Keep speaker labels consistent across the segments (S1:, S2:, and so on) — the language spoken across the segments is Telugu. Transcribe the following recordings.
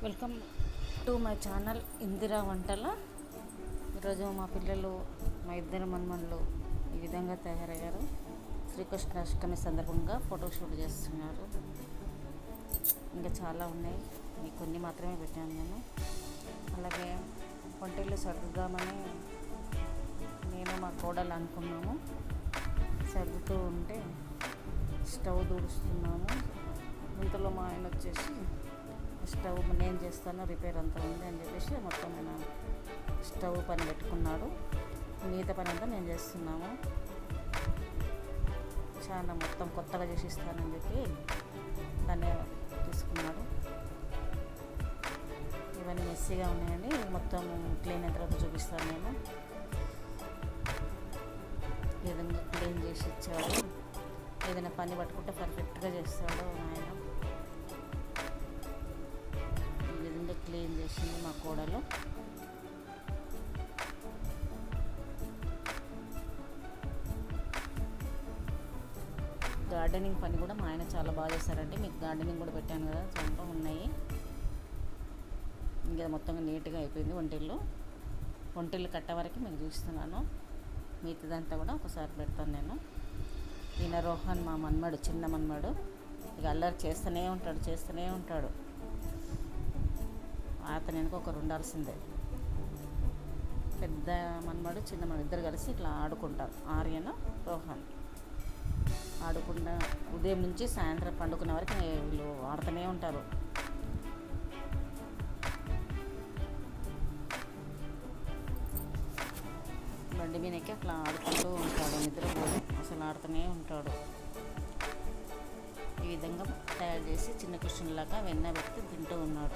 S1: Welcome to my channel Indira వంటల. ఈరోజు మా పిల్లలు, మా ఇద్దరు మన్మన్లు ఈ విధంగా తయారయ్యారు. శ్రీకృష్ణాష్టమి సందర్భంగా ఫోటోషూట్ చేస్తున్నారు. ఇంకా చాలా ఉన్నాయి, మీకు కొన్ని మాత్రమే పెట్టాను నేను. అలాగే వంటలు సర్దుదామని నేను మా కోడలు అనుకున్నాము. సర్దుతూ ఉంటే స్టవ్ తుడుస్తున్నాము. ఇంతలో మా ఆయన వచ్చేసి స్టవ్ నేను చేస్తాను, రిపేర్ అంతా ఉంది అని చెప్పేసి మొత్తం నేను స్టవ్ పని పెట్టుకున్నాడు. మిగతా పని అంతా నేను చేస్తున్నాము. చాలా మొత్తం కొత్తగా చేసి ఇస్తానని చెప్పి దాన్ని తీసుకున్నాడు. ఇవన్నీ మెస్సీగా ఉన్నాయండి, మొత్తం క్లీన్ అయిన తర్వాత చూపిస్తాను నేను. ఏదైనా క్లీన్ చేసి ఇచ్చాడు. ఏదైనా పని పట్టుకుంటే పర్ఫెక్ట్గా చేస్తాడు ఆయన. క్లీన్ చేసింది మా కోడలు. గార్డెనింగ్ పని కూడా మా ఆయన చాలా బాగా చేస్తారంటే, మీకు గార్డెనింగ్ కూడా పెట్టాను కదా, చాలా ఉన్నాయి. ఇంకా మొత్తంగా నీట్గా అయిపోయింది. ఒంటిల్లు కట్ట వరకు మీకు చూస్తున్నాను. మిగతాదంతా కూడా ఒకసారి పెడతాను నేను. ఈయన రోహన్ మా మన్మడు, చిన్న మన్మడు. ఇక అల్లరి చేస్తూనే ఉంటాడు. అతను వెనుక ఒకరు ఉండాల్సిందే. పెద్ద మన్మడు, చిన్న మన్మడు ఇద్దరు కలిసి ఇట్లా ఆడుకుంటారు. ఆర్యన్, రోహన్ ఆడుకుంటా ఉదయం నుంచి సాయంత్రం పండుకునే వరకు వీళ్ళు ఆడుతూనే ఉంటారు. బండి మీదకి అట్లా ఆడుకుంటూ ఉంటాడు. నిద్రపోడు, అసలు ఆడుతూనే ఉంటాడు. ఈ విధంగా తయారు చేసి చిన్న కృష్ణులాగా వెన్న పెట్టి తింటూ ఉన్నాడు.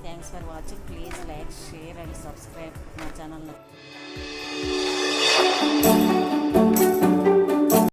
S1: Thanks for watching. Please like, share and subscribe మా ఛానల్ని.